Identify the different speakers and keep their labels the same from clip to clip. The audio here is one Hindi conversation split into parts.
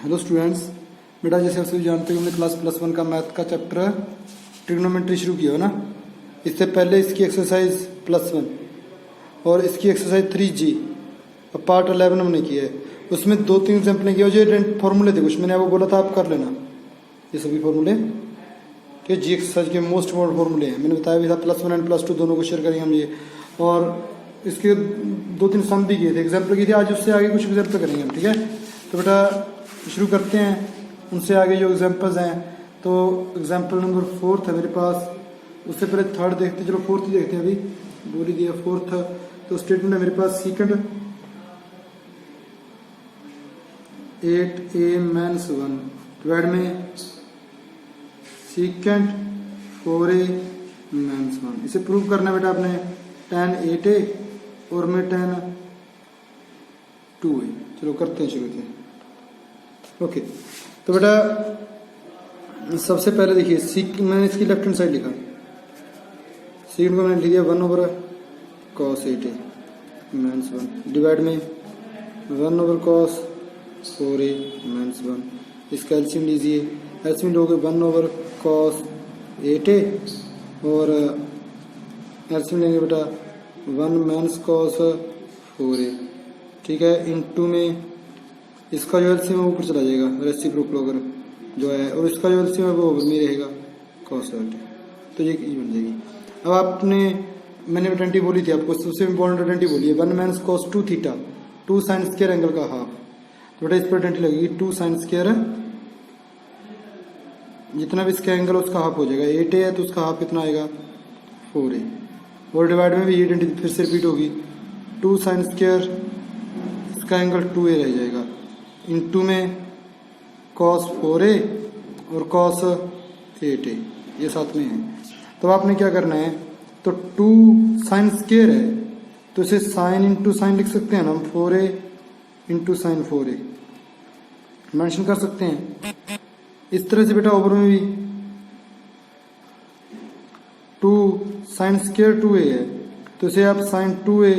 Speaker 1: हेलो स्टूडेंट्स, बेटा जैसे आप सभी जानते हो हमने क्लास +1 का मैथ का चैप्टर ट्रिग्नोमेट्री शुरू किया है ना। इससे पहले इसकी एक्सरसाइज +1 और इसकी एक्सरसाइज 3G और पार्ट 11 हमने किया है। उसमें 2-3 एग्जाम्पल किया। जो फॉर्मूले थे कुछ मैंने आपको बोला था आप कर लेना ये सभी फॉर्मूले के जी एक्सरसाइज के मोस्ट इम्पोर्टेंट फॉर्मूले हैं। मैंने बताया भी था +1 एंड +2 दोनों को शेयर करेंगे हम ये। और इसके 2-3 सम भी किए थे, एग्जाम्पल किए थे। आज उससे आगे कुछ एग्जाम्पल करेंगे हम, ठीक है। तो बेटा शुरू करते हैं उनसे आगे जो एग्जाम्पल्स हैं। तो एग्जाम्पल नंबर 4 था मेरे पास, उससे पहले थर्ड देखते हैं। चलो 4th ही देखते हैं, अभी बोल ही दिया 4th। तो स्टेटमेंट है मेरे पास सेकंड 8a-1 डिवाइड में सेकंड 4a-1। इसे प्रूव करना है बेटा आपने tan 8a और में tan 2a। चलो करते हैं, शुरू करते हैं। ओके तो बेटा सबसे पहले देखिए मैंने इसकी लेफ्ट हैंड साइड लिखा, सेकंड को मैंने लिख दिया 1/cos 8a-1 डिवाइड में 1/cos 4a-1। इसका एलसीएम लीजिए, एलसीएम लोगे 1/cos 8a और एलसीएम लेंगे बेटा 1-cos 4a, ठीक है। इनटू में इसका जो एलसीएम है ऊपर चला जाएगा रेसिप्रोकल अगर जो है, और इसका जो एलसीएम है वो ओवर में रहेगा cos 8a, तो ये बन जाएगी। अब आपने मैंने आइडेंटिटी बोली थी आपको, सबसे इंपॉर्टेंट आइडेंटिटी बोली है 1-cos 2θ 2 sin स्क्वायर एंगल का हाफ। तो बेटा इस पर आइडेंटिटी लगेगी 2 sin स्क्वायर, जितना भी इसका एंगल उसका हाफ हो जाएगा। 8a है तो उसका हाफ कितना आएगा 4a, और डिवाइड में भी ये आइडेंटिटी फिर से रिपीट होगी 2 sin स्क्वायर, इसका एंगल 2a रह जाएगा, इनटू में cos 4a और cos 8a ये साथ में है। तो आपने क्या करना है, तो 2 sin स्क्वायर है तो इसे sin इंटू साइन लिख सकते हैं ना हम, 4a into sine 4a mention कर सकते हैं। इस तरह से बेटा ओवर में भी 2 sin स्क्वायर 2a है तो इसे आप sin 2a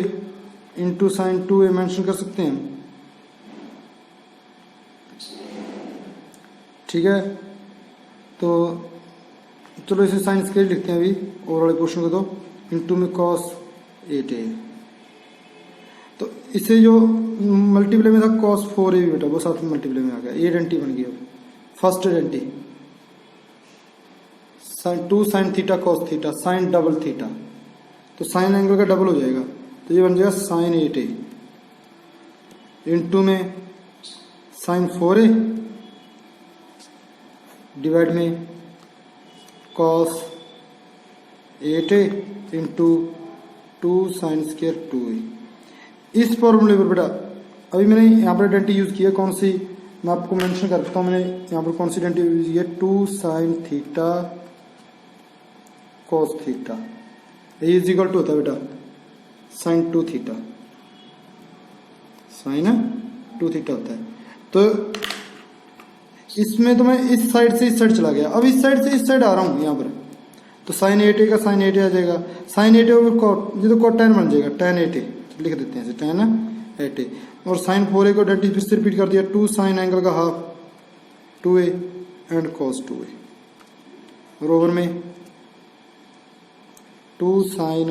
Speaker 1: into sine 2a mention कर सकते हैं, ठीक है। तो चलो इसे साइन स्क्वायर लिखते हैं अभी ओवर वाले पोर्शन को, तो इंटू में cos 8a। तो इसे जो मल्टीप्लाई में था cos 4a भी बेटा वो साथ में मल्टीप्लाई में आ गया, ये आइडेंटिटी बन गई। अब first identity sin 2 sin theta cos theta sin double theta, तो साइन एंगल का डबल हो जाएगा, तो ये बन जाएगा sin 8a इंटू में sin 4a डिवाइड में cos 8a into 2 sin square 2a। इस फॉर्मूले पर बेटा अभी मैंने यहाँ पर आइडेंटिटी यूज की है, कौन सी मैं आपको मेंशन करता हूँ। मैंने यहाँ पर कौन सी आइडेंटिटी यूज की है, 2 sin थीटा cos थीटा, ये इज इक्वल टू होता है बेटा sin 2 थीटा, sin 2 थीटा होता है। तो इसमें तो मैं इस साइड से इस साइड चला गया, अब इस साइड से इस साइड आ रहा हूँ यहाँ पर, तो sin 8a का sin 8a आ जाएगा, sin 8a और cot, ये तो cot tan बन जाएगा, tan 8a लिख देते हैं इसे tan 8a, और sin 4a को आइडेंटिटी फिर से रिपीट कर दिया 2 sin एंगल का half 2a and cos 2a, और ओवर में 2 sin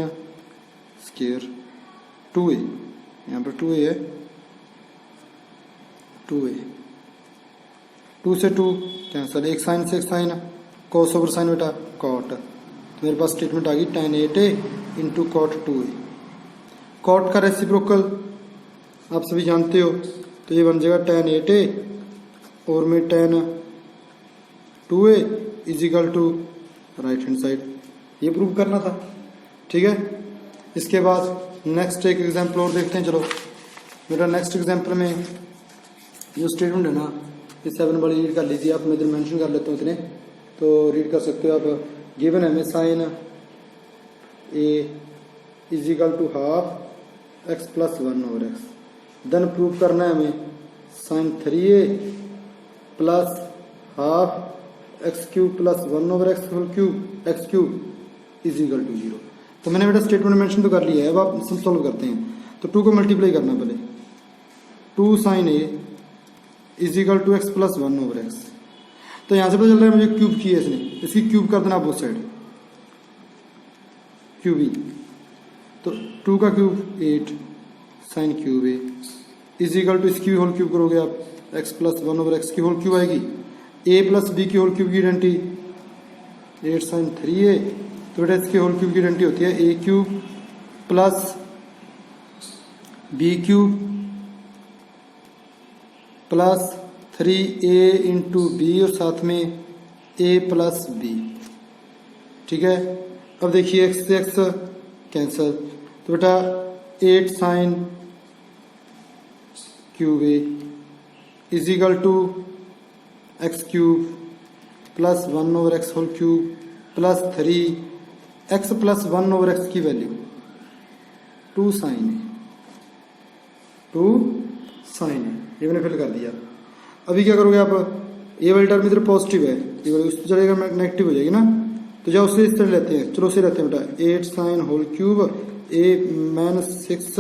Speaker 1: स्क्वायर 2a, यहाँ पर 2a है 2a, 2 से 2 कैंसल, एक साइन से एक साइन, cos ओवर साइन बेटा cot, तो मेरे पास स्टेटमेंट आ गई tan 8a into cot 2a। cot का रेसिप्रोकल आप सभी जानते हो, तो ये बन जाएगा tan 8a और में tan 2a is equal to right hand side. ये प्रूव करना था, ठीक है। इसके बाद नेक्स्ट एक एग्जाम्पल और देखते हैं। चलो मेरा नेक्स्ट एग्जाम्पल में जो स्टेटमेंट है ना, ये 7 वाली रीड कर लीजिए आप, मैं इधर मेंशन कर लेता हूँ इतने, तो रीड कर सकते हो आप। गिवन है हमें sin a is equal to half x plus 1 over x, then prove करना है हमें sin 3a plus half x cube plus 1 over x whole cube x cube is equal to 0। तो मैंने बेटा स्टेटमेंट मेंशन तो कर लिया है, अब आप सॉल्व करते हैं। तो 2 को मल्टीप्लाई करना पहले, 2 sin a is equal to x plus 1/x। तो यहाँ से पता चल रहा है मुझे क्यूब की है इसने, इसकी क्यूब कर देना बोथ साइड, क्यूबिंग। तो 2 का cube 8 sine cube a is equal to इसकी होल क्यूब करोगे आप, एक्स प्लस 1/x की होल क्यूब आएगी, ए प्लस बी की होल क्यूब की आइडेंटिटी 8 साइन 3a। तो बेटा इसकी होल क्यूब की आइडेंटिटी होती है A cube plus B cube plus 3a into B और साथ में a प्लस बी। ठीक है, अब देखिए एक्स से एक्स कैंसल, तो बेटा 8 sine cube a is equal to x cube plus 1/x whole cube plus 3x plus 1/x की value 2 sine a, 2 sine a, ये मैंने फिल कर दिया। अभी क्या करोगे आप, ये वाली टर्म इधर पॉजिटिव है, ये वाली उस पर चलेगा नेगेटिव हो जाएगी ना, तो जाओ उसे इस तरह लेते हैं, चलो उसे लेते हैं बेटा 8 sine whole cube a -6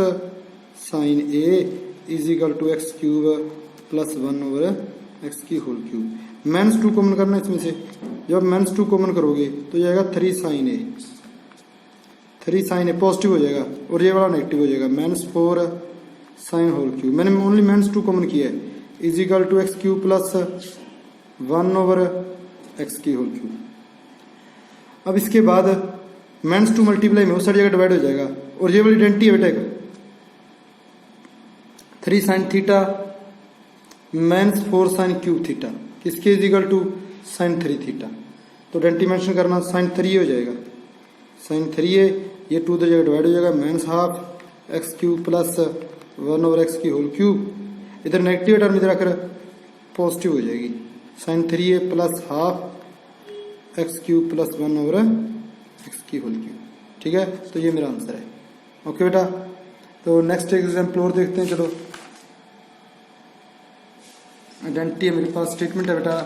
Speaker 1: sine a is equal to x cube plus 1/x की होल क्यूब। -2 कॉमन करना इसमें से, जब -2 कॉमन करोगे तो जाएगा 3 sine a, 3 sine a positive हो जाएगा और ये वाला नेगेटिव हो जाएगा, -4 साइन होल क्यूब। मैंने ओनली -2 कॉमन किया है, is equal to x cube plus 1/x की होल क्यूब। अब इसके बाद -2 मल्टीप्लाई में उस सारी जगह डिवाइड हो जाएगा और ये वाली आइडेंटिटी है बेटा 3 sine theta -4 sine cube theta किसके is equal to sine 3 theta. तो आइडेंटिटी मेंशन करना साइन 3 हो जाएगा, साइन 3 है, ये 2 तो जगह डिवाइड हो जाएगा, -12 एक्स क्यूब प्लस 1/x की होल क्यूब। इधर नेगेटिव टर्म इधर आकर पॉजिटिव हो जाएगी, sine 3a plus half x cube plus 1/x की होल क्यूब। ठीक है, तो ये मेरा आंसर है। ओके बेटा, तो नेक्स्ट एग्जाम्पल और देखते हैं। चलो, आइडेंटिटी है मेरे पास, स्टेटमेंट है बेटा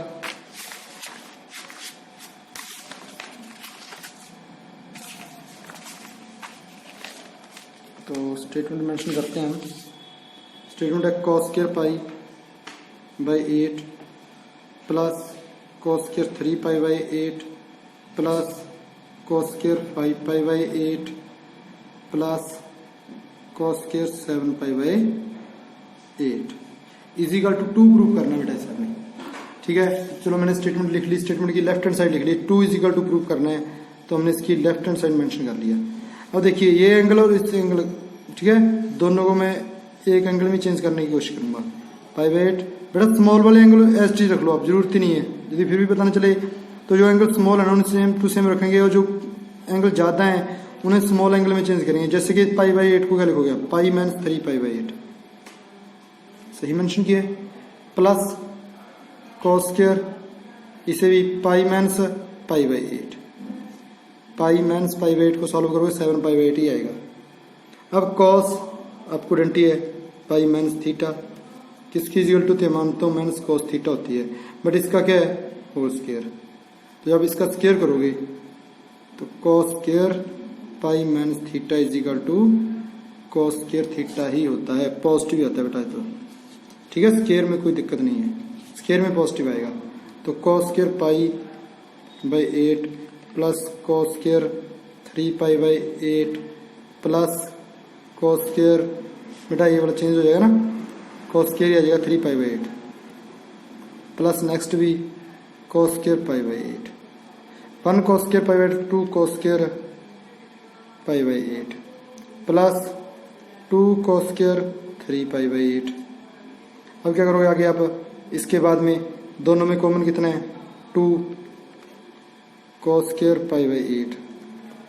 Speaker 1: तो स्टेटमेंट मेंशन करते हैं हम। स्टेटमेंट है cos square pi by 8 plus cos square 3 pi by 8 plus cos square 5 pi by 8 plus cos square 7 pi by 8 is equal to 2 prove करना बेटा इस में। ठीक है, चलो मैंने स्टेटमेंट लिख ली, स्टेटमेंट की लेफ्ट हैंड साइड लिख ली, 2 इज इक्वल टू प्रूव करना है, तो हमने इसकी लेफ्ट हैंड साइड मेंशन कर लिया। अब देखिए ये एंगल और इस एंगल, ठीक है, दोनों को मैं एक एंगल में चेंज करने की कोशिश करूंगा। पाई बाई 8 बेटा स्मॉल वाले एंगल एस टी रख लो आप, जरूरत ही नहीं है, यदि फिर भी पता नहीं चले तो जो एंगल स्मॉल है ना उन्हें सेम टू सेम रखेंगे और जो एंगल ज़्यादा है उन्हें स्मॉल एंगल में चेंज करेंगे। जैसे कि पाई बाई 8 को क्या लिखोगे, पाई -3 पाई बाई 8 सही मेंशन किया है, प्लस cos स्क्वायर इसे भी पाई पाई बाई 8, पाई पाई बाई 8 को सॉल्व करोगे 7 पाई बाई 8 ही आएगा। अब cos आपको आइडेंटिटी है पाई -थीटा किसकी इक्वल टू थे, मानता हूँ माइनस cos थीटा होती है, बट इसका क्या है होल स्क्वायर। तो जब इसका स्क्वायर करोगे तो cos square pi -theta is equal to cos square theta ही होता है, पॉजिटिव होता है बेटा। तो ठीक है, स्क्वायर में कोई दिक्कत नहीं है, स्क्वायर में पॉजिटिव आएगा। तो cos square pi by 8 plus cos square 3 pi by 8 plus cos square बेटा ये वाला चेंज हो जाएगा ना, cos स्क्वायर आ जाएगा 3 पाई बाई 8 प्लस नेक्स्ट भी cos square pi by 8, 1 cos square pi by 2 cos square pi by 8 plus 2 cos square 3 pi by 8। अब क्या करोगे आगे आप, इसके बाद में दोनों में कॉमन कितना है 2 cos square pi by 8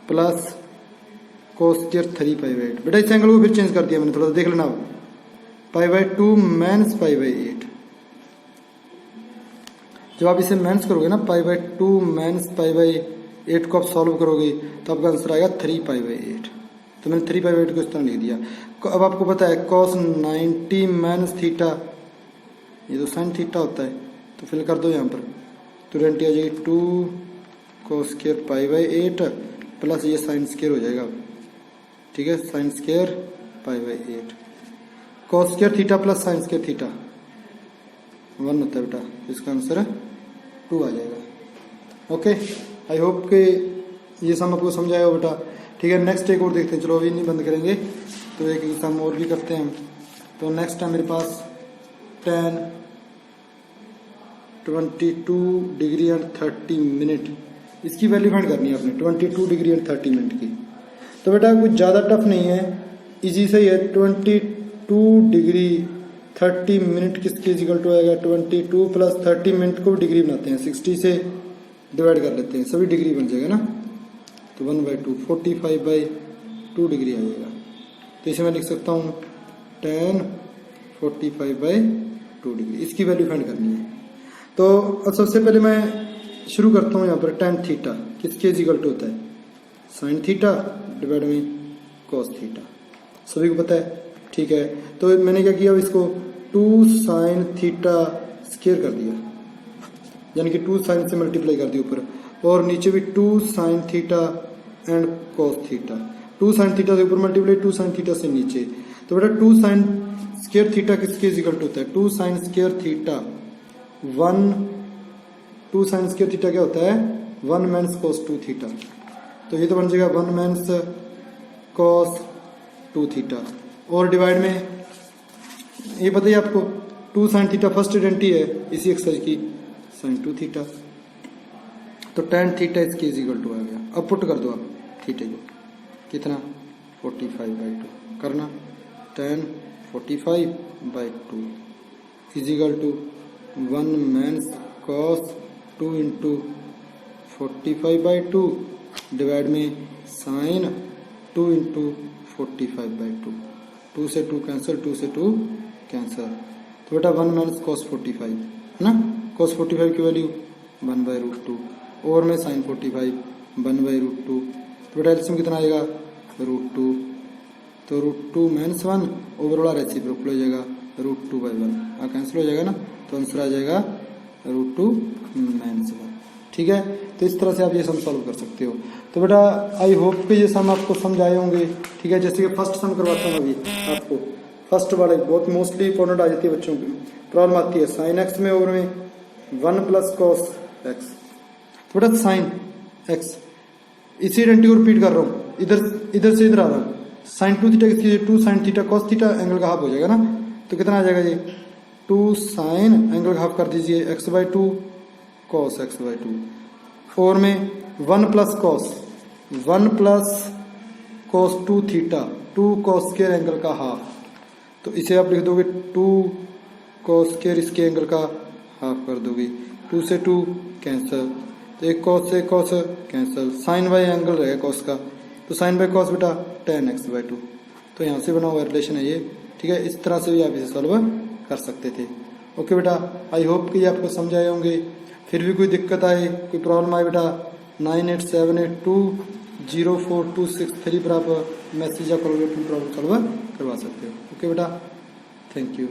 Speaker 1: plus cos square 3 pi by 8। बेटा इस एंगल को फिर चेंज कर दिया मैंने, थोड़ा देख लेना, pi by 2 minus pi by 8। जब आप इसे माइनस करोगे ना, pi by 2 minus pi by 8 को आप सॉल्व करोगे तो आपका आंसर आएगा 3 पाई बाई 8। तो मैंने 3 पाई बाई 8 को इस तरह लिख दिया। अब आपको पता है cos 90 माइनस थीटा, ये तो साइन थीटा होता है, तो फिल कर दो यहाँ पर, तो आइडेंटिटी आ जाएगी 2 cos square pi by 8 plus ये साइन स्क्वायर हो जाएगा। ठीक है, sine square pi by 8 cos square theta plus sine square theta 1 होता है बेटा, इसका आंसर 2 आ जाएगा। ओके, आई होप कि ये सम आपको समझाया हो बेटा। ठीक है, नेक्स्ट एक और देखते हैं। चलो अभी नहीं बंद करेंगे, तो एक सम और भी करते हैं हम। तो नेक्स्ट है मेरे पास tan 22 डिग्री एंड 30 मिनट। इसकी वैल्यू फाइंड करनी है आपने 22 डिग्री एंड 30 मिनट की। तो बेटा कुछ ज़्यादा टफ नहीं है, इजी से ही है। 22 डिग्री 30 मिनट किसके इक्वल टू आएगा, 22 प्लस 30 मिनट को डिग्री बनाते हैं, 60 से डिवाइड कर लेते हैं, सभी डिग्री बन जाएगा ना। तो 1/2 45/2 डिग्री आ जाएगा। तो इसे मैं लिख सकता हूँ tan 45/2 डिग्री। इसकी वैल्यू फाइंड करनी है। तो अब सबसे पहले मैं शुरू करता हूँ यहाँ पर tan थीटा किसके इक्वल टू होता है, sin थीटा डिवाइड में cos थीटा। सभी को पता है, ठीक है। तो मैंने क्या किया, इसको 2 sin थीटा स्क्वायर कर दिया, यानी कि 2 sin से मल्टीप्लाई कर दिया ऊपर, और नीचे भी 2 sin theta and cos theta. 2 sin theta से ऊपर मल्टीप्लाई 2 sin थीटा से नीचे। तो बेटा 2 sin स्क्वायर थीटा किसके इक्वल टू होता है, 2 sin square theta 2 sin square theta क्या होता है, 1 माइनस cos 2 थीटा। तो ये तो बन जाएगा 1 माइनस cos 2 थीटा, और डिवाइड में ये बताइए आपको 2 sin थीटा फर्स्ट आइडेंटिटी है इसी एक्सरसाइज की, sin 2 थीटा। तो tan थीटा इसके इक्वल टू आ गया। अब पुट कर दो आप थीटा को, कितना 45/2 करना, tan 45/2 equal to 1 minus cos 2 into 45/2 divide में sin 2 इंटू 45/2। 2 से 2 कैंसिल, 2 से 2 कैंसिल। तो बेटा 1 माइनस cos 45 है ना, cos 45 की वैल्यू 1/√2, और में sin 45 1/√2। तो बेटा एलसीएम कितना आएगा, √2। तो √2 माइनस 1 ओवर वाला रेसिप्रोकल हो जाएगा, √2/1 कैंसिल हो जाएगा ना। तो आंसर आ जाएगा √2 माइनस 1। ठीक है, तो इस तरह से आप ये सम सॉल्व कर सकते हो। तो बेटा आई होप कि ये सम आपको समझ आए होंगे। ठीक है, जैसे कि फर्स्ट सम करवाता हूँ अभी आपको। फर्स्ट वाले बहुत मोस्टली इंपॉर्टेंट आ जाती है बच्चों की, प्रॉब्लम आती है sin x में ओवर में 1 प्लस cos x। तो बेटा sin x इसी आइडेंटिटी को रिपीट कर रहा हूँ, इधर से इधर आ रहा हूँ। sin 2 थीटा किसकी, 2 sin theta cos theta, angle का हाफ हो जाएगा ना। तो कितना आ जाएगा ये 2 sin एंगल का हाफ कर दीजिए x/2 cos x/2, और में 1 plus cos 2 theta 2 cos square angle का हाफ। तो इसे आप लिख दोगे 2 cos स्क्वायर इसके एंगल का हाफ कर दोगे, 2 से 2 कैंसिल, तो एक cos से cos cancel, sin by angle रहेगा cos का, तो sin बाई cos बेटा tan x/2। तो यहाँ से बना हुआ रिलेशन है ये। ठीक है, इस तरह से भी आप इसे सॉल्व कर सकते थे। ओके बेटा, आई होप कि ये आपको समझ आए होंगे। फिर भी कोई दिक्कत आए, कोई प्रॉब्लम आए बेटा 9878204263 पर आप मैसेज या कॉल प्रॉब्लम सॉल्व करवा सकते हो। ओके बेटा, थैंक यू।